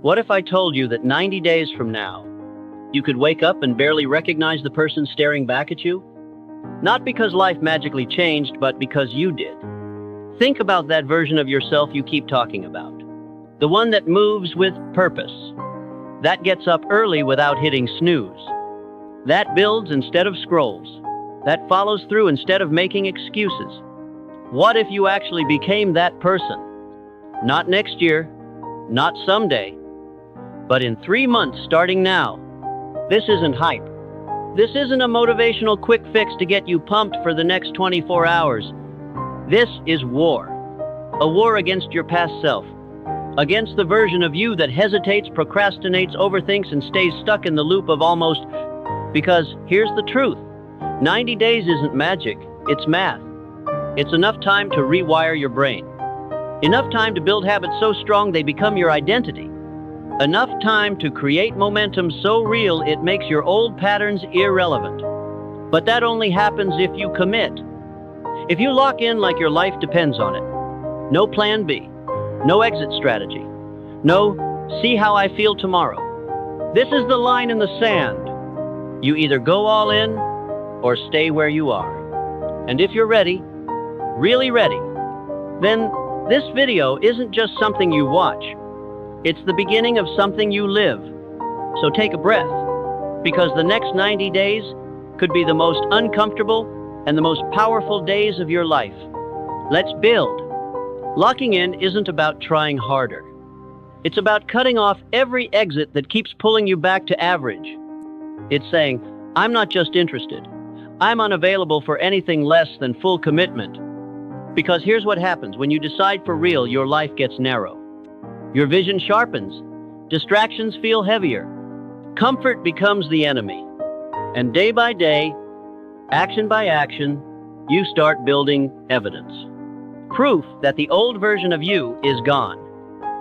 What if I told you that 90 days from now, you could wake up and barely recognize the person staring back at you? Not because life magically changed, but because you did. Think about that version of yourself you keep talking about. The one that moves with purpose. That gets up early without hitting snooze. That builds instead of scrolls. That follows through instead of making excuses. What if you actually became that person? Not next year, not someday, but in 3 months starting now. This isn't hype. This isn't a motivational quick fix to get you pumped for the next 24 hours. This is war. A war against your past self. Against the version of you that hesitates, procrastinates, overthinks, and stays stuck in the loop of almost. Because here's the truth. 90 days isn't magic, it's math. It's enough time to rewire your brain. Enough time to build habits so strong they become your identity. Enough time to create momentum so real it makes your old patterns irrelevant. But that only happens if you commit. If you lock in like your life depends on it. No plan B. No exit strategy. No, see how I feel tomorrow. This is the line in the sand. You either go all in or stay where you are. And if you're ready, really ready, then this video isn't just something you watch. It's the beginning of something you live. So take a breath, because the next 90 days could be the most uncomfortable and the most powerful days of your life. Let's build. Locking in isn't about trying harder. It's about cutting off every exit that keeps pulling you back to average. It's saying, I'm not just interested. I'm unavailable for anything less than full commitment. Because here's what happens. When you decide for real, your life gets narrow. Your vision sharpens. Distractions feel heavier. Comfort becomes the enemy. And day by day, action by action, you start building evidence. Proof that the old version of you is gone.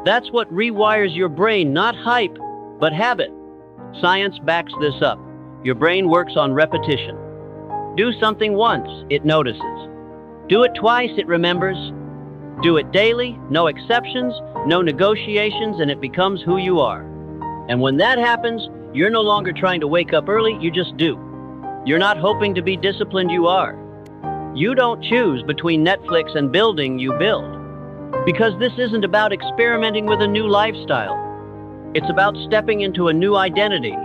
That's what rewires your brain, not hype, but habit. Science backs this up. Your brain works on repetition. Do something once, it notices. Do it twice, it remembers. Do it daily, no exceptions, no negotiations, and it becomes who you are. And when that happens, you're no longer trying to wake up early, you just do. You're not hoping to be disciplined, you are. You don't choose between Netflix and building, you build. Because this isn't about experimenting with a new lifestyle. It's about stepping into a new identity.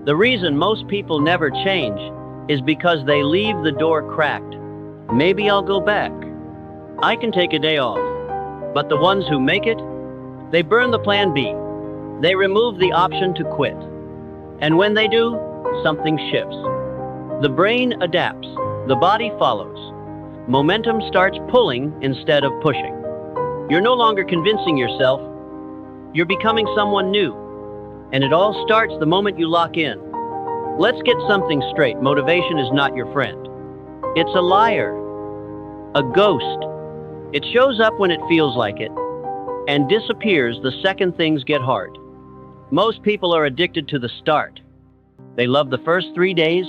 The reason most people never change is because they leave the door cracked. Maybe I'll go back. I can take a day off. But the ones who make it, they burn the plan B. They remove the option to quit. And when they do, something shifts. The brain adapts. The body follows. Momentum starts pulling instead of pushing. You're no longer convincing yourself. You're becoming someone new. And it all starts the moment you lock in. Let's get something straight. Motivation is not your friend. It's a liar. A ghost. It shows up when it feels like it, and disappears the second things get hard. Most people are addicted to the start. They love the first 3 days,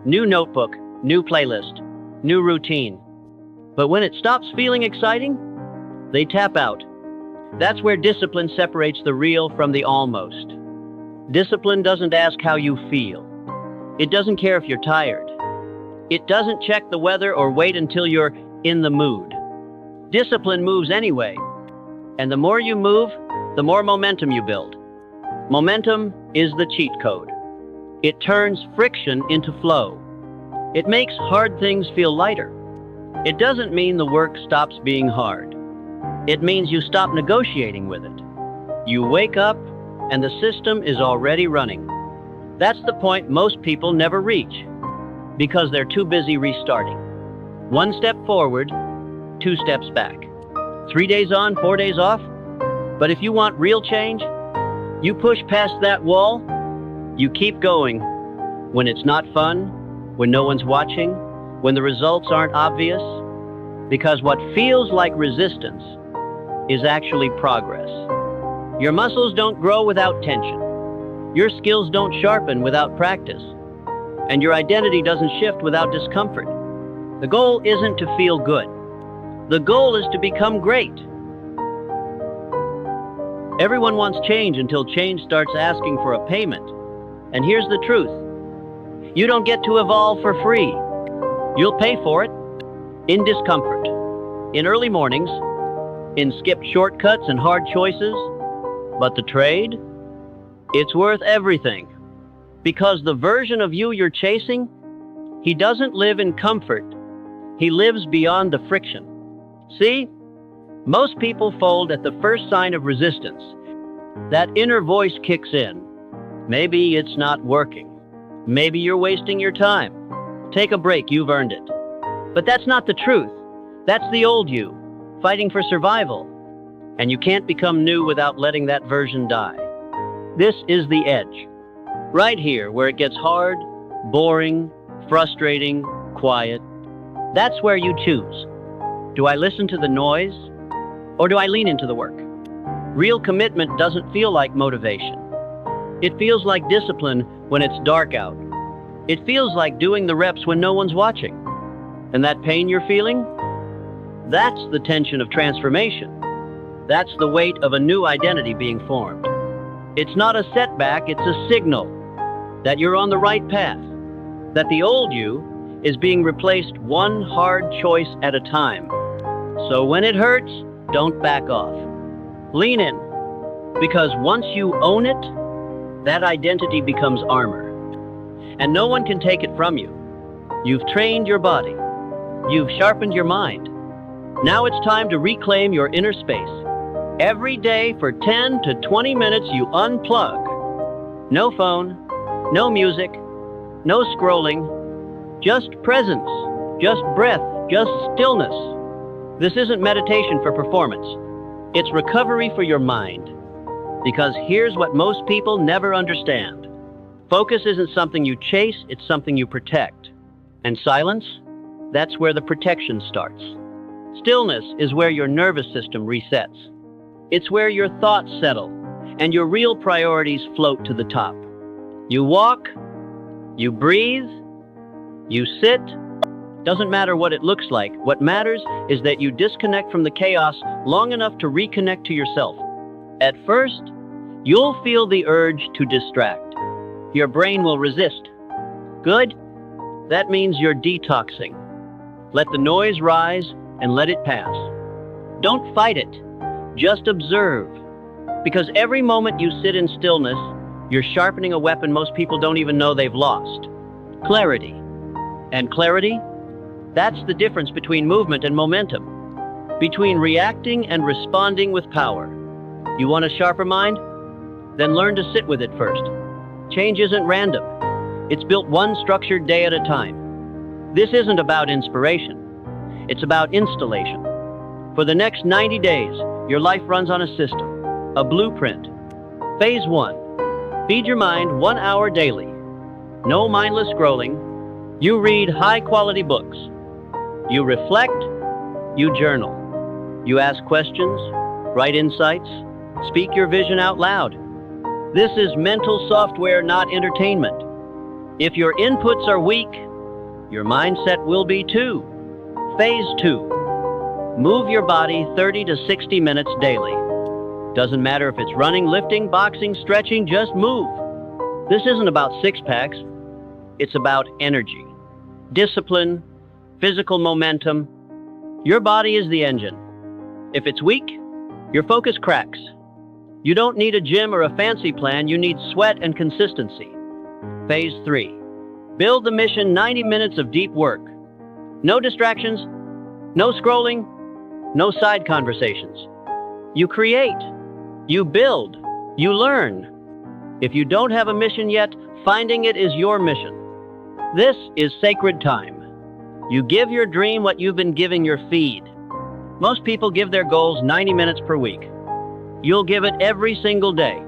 new notebook, new playlist, new routine. But when it stops feeling exciting, they tap out. That's where discipline separates the real from the almost. Discipline doesn't ask how you feel. It doesn't care if you're tired. It doesn't check the weather or wait until you're in the mood. Discipline moves anyway. And the more you move, the more momentum you build. Momentum is the cheat code. It turns friction into flow. It makes hard things feel lighter. It doesn't mean the work stops being hard. It means you stop negotiating with it. You wake up and the system is already running. That's the point most people never reach because they're too busy restarting. 1 step forward, 2 steps back. 3 days on, 4 days off. But if you want real change, you push past that wall. You keep going when it's not fun, when no one's watching, when the results aren't obvious. Because what feels like resistance is actually progress. Your muscles don't grow without tension. Your skills don't sharpen without practice. And your identity doesn't shift without discomfort. The goal isn't to feel good. The goal is to become great. Everyone wants change until change starts asking for a payment. And here's the truth. You don't get to evolve for free. You'll pay for it in discomfort, in early mornings, in skipped shortcuts and hard choices. But the trade? It's worth everything. Because the version of you you're chasing, he doesn't live in comfort. He lives beyond the friction. See? Most people fold at the first sign of resistance. That inner voice kicks in. Maybe it's not working. Maybe you're wasting your time. Take a break, you've earned it. But that's not the truth. That's the old you, fighting for survival. And you can't become new without letting that version die. This is the edge. Right here, where it gets hard, boring, frustrating, quiet. That's where you choose. Do I listen to the noise, or do I lean into the work? Real commitment doesn't feel like motivation. It feels like discipline when it's dark out. It feels like doing the reps when no one's watching. And that pain you're feeling? That's the tension of transformation. That's the weight of a new identity being formed. It's not a setback, it's a signal that you're on the right path, that the old you is being replaced one hard choice at a time. So when it hurts, don't back off. Lean in, because once you own it, that identity becomes armor. And no one can take it from you. You've trained your body. You've sharpened your mind. Now it's time to reclaim your inner space. Every day for 10 to 20 minutes, you unplug. No phone, no music, no scrolling, just presence, just breath, just stillness. This isn't meditation for performance. It's recovery for your mind. Because here's what most people never understand. Focus isn't something you chase, it's something you protect. And silence? That's where the protection starts. Stillness is where your nervous system resets. It's where your thoughts settle and your real priorities float to the top. You walk, you breathe, you sit. Doesn't matter what it looks like. What matters is that you disconnect from the chaos long enough to reconnect to yourself. At first, you'll feel the urge to distract. Your brain will resist. Good? That means you're detoxing. Let the noise rise and let it pass. Don't fight it. Just observe. Because every moment you sit in stillness, you're sharpening a weapon most people don't even know they've lost. Clarity. And clarity? That's the difference between movement and momentum. Between reacting and responding with power. You want a sharper mind? Then learn to sit with it first. Change isn't random. It's built one structured day at a time. This isn't about inspiration. It's about installation. For the next 90 days, your life runs on a system, a blueprint. Phase 1. Feed your mind 1 hour daily. No mindless scrolling. You read high-quality books. You reflect. You journal. You ask questions, write insights, speak your vision out loud. This is mental software, not entertainment. If your inputs are weak, your mindset will be too. Phase 2. Move your body 30 to 60 minutes daily. Doesn't matter if it's running, lifting, boxing, stretching, just move. This isn't about six-packs. It's about energy, discipline, physical momentum. Your body is the engine. If it's weak, your focus cracks. You don't need a gym or a fancy plan, you need sweat and consistency. Phase 3. Build the mission 90 minutes of deep work. No distractions, no scrolling, no side conversations. You create, you build, you learn. If you don't have a mission yet, finding it is your mission. This is sacred time. You give your dream what you've been giving your feed. Most people give their goals 90 minutes per week. You'll give it every single day.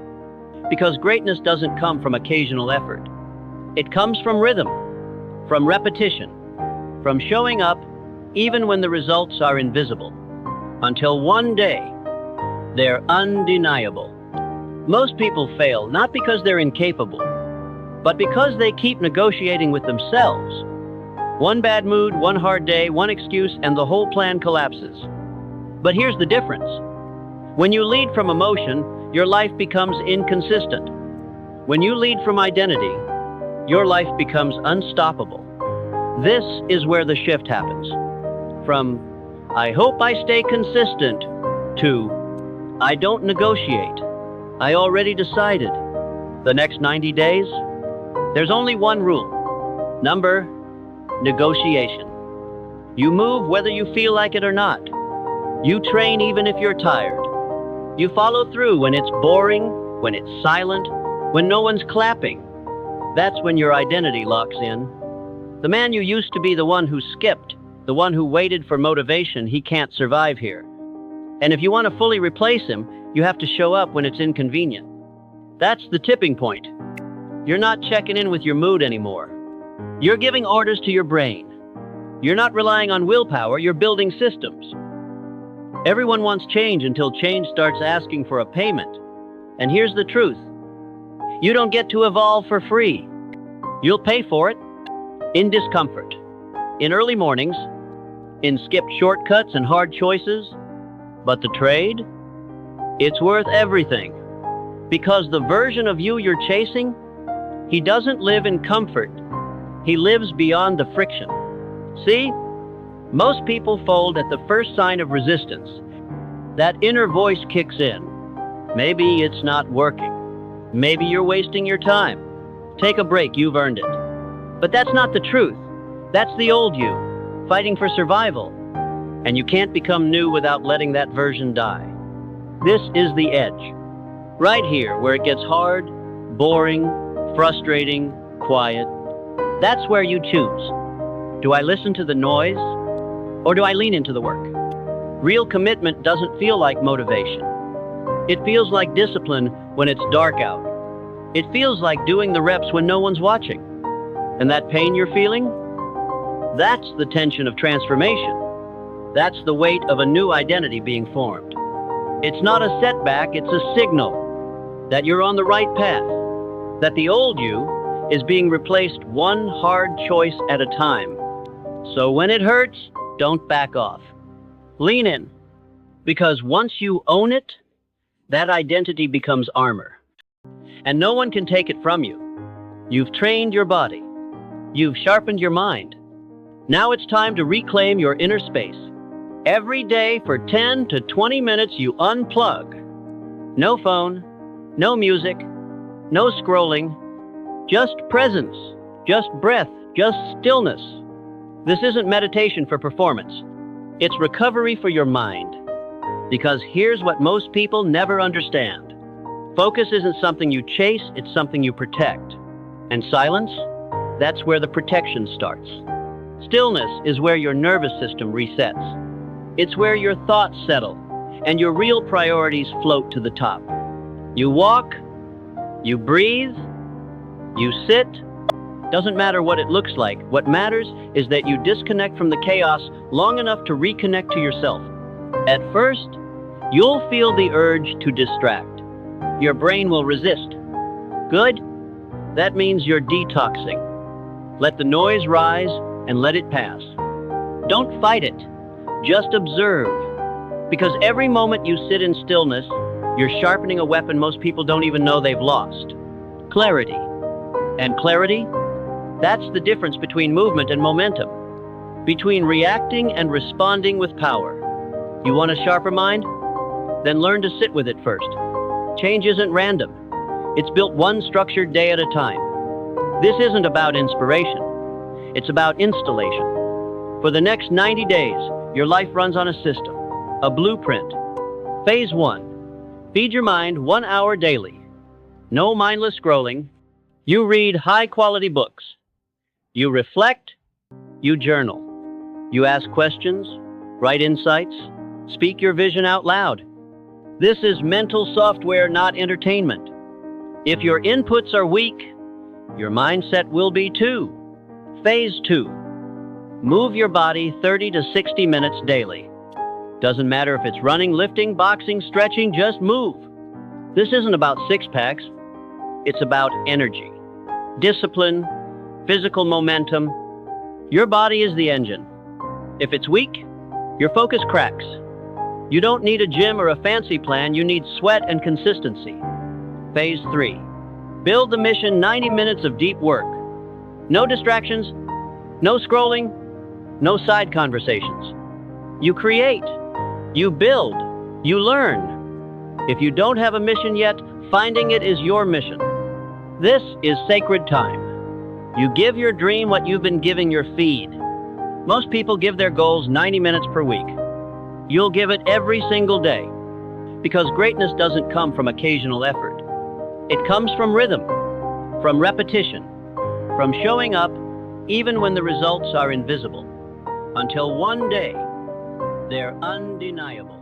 Because greatness doesn't come from occasional effort. It comes from rhythm, from repetition, from showing up even when the results are invisible. Until one day, they're undeniable. Most people fail not because they're incapable, but because they keep negotiating with themselves. One bad mood, one hard day, one excuse, and the whole plan collapses. But here's the difference. When you lead from emotion, your life becomes inconsistent. When you lead from identity, your life becomes unstoppable. This is where the shift happens. From, I hope I stay consistent, to, I don't negotiate. I already decided. The next 90 days, there's only one rule. Number, negotiation. You move whether you feel like it or not. You train even if you're tired. You follow through when it's boring, when it's silent, when no one's clapping. That's when your identity locks in. The man you used to be, the one who skipped, the one who waited for motivation, he can't survive here. And if you want to fully replace him, you have to show up when it's inconvenient. That's the tipping point. You're not checking in with your mood anymore. You're giving orders to your brain. You're not relying on willpower, you're building systems. Everyone wants change until change starts asking for a payment. And here's the truth. You don't get to evolve for free. You'll pay for it in discomfort, in early mornings, in skipped shortcuts and hard choices. But the trade? It's worth everything. Because the version of you you're chasing, he doesn't live in comfort. He lives beyond the friction. See? Most people fold at the first sign of resistance. That inner voice kicks in. Maybe it's not working. Maybe you're wasting your time. Take a break, you've earned it. But that's not the truth. That's the old you, fighting for survival. And you can't become new without letting that version die. This is the edge. Right here, where it gets hard, boring, frustrating, quiet. That's where you choose. Do I listen to the noise, or do I lean into the work? Real commitment doesn't feel like motivation. It feels like discipline when it's dark out. It feels like doing the reps when no one's watching. And that pain you're feeling? That's the tension of transformation. That's the weight of a new identity being formed. It's not a setback, it's a signal that you're on the right path, that the old you is being replaced one hard choice at a time. So when it hurts, don't back off. Lean in, because once you own it, that identity becomes armor. And no one can take it from you. You've trained your body. You've sharpened your mind. Now it's time to reclaim your inner space. Every day for 10 to 20 minutes, you unplug. No phone, no music, no scrolling, just presence, just breath, just stillness. This isn't meditation for performance. It's recovery for your mind. Because here's what most people never understand. Focus isn't something you chase, it's something you protect. And silence? That's where the protection starts. Stillness is where your nervous system resets. It's where your thoughts settle and your real priorities float to the top. You walk, you breathe, you sit. Doesn't matter what it looks like. What matters is that you disconnect from the chaos long enough to reconnect to yourself. At first, you'll feel the urge to distract. Your brain will resist. Good? That means you're detoxing. Let the noise rise and let it pass. Don't fight it. Just observe. Because every moment you sit in stillness, you're sharpening a weapon most people don't even know they've lost. Clarity. And clarity? That's the difference between movement and momentum. Between reacting and responding with power. You want a sharper mind? Then learn to sit with it first. Change isn't random. It's built one structured day at a time. This isn't about inspiration. It's about installation. For the next 90 days, your life runs on a system, a blueprint. Phase 1. Feed your mind 1 hour daily. No mindless scrolling. You read high-quality books. You reflect. You journal. You ask questions, write insights, speak your vision out loud. This is mental software, not entertainment. If your inputs are weak, your mindset will be too. Phase 2. Move your body 30 to 60 minutes daily. Doesn't matter if it's running, lifting, boxing, stretching, just move. This isn't about six-packs. It's about energy, discipline, physical momentum. Your body is the engine. If it's weak, your focus cracks. You don't need a gym or a fancy plan, you need sweat and consistency. Phase 3. Build the mission 90 minutes of deep work. No distractions, no scrolling, no side conversations. You create, you build, you learn. If you don't have a mission yet, finding it is your mission. This is sacred time. You give your dream what you've been giving your feed. Most people give their goals 90 minutes per week. You'll give it every single day. Because greatness doesn't come from occasional effort. It comes from rhythm, from repetition, from showing up even when the results are invisible. Until one day, they're undeniable.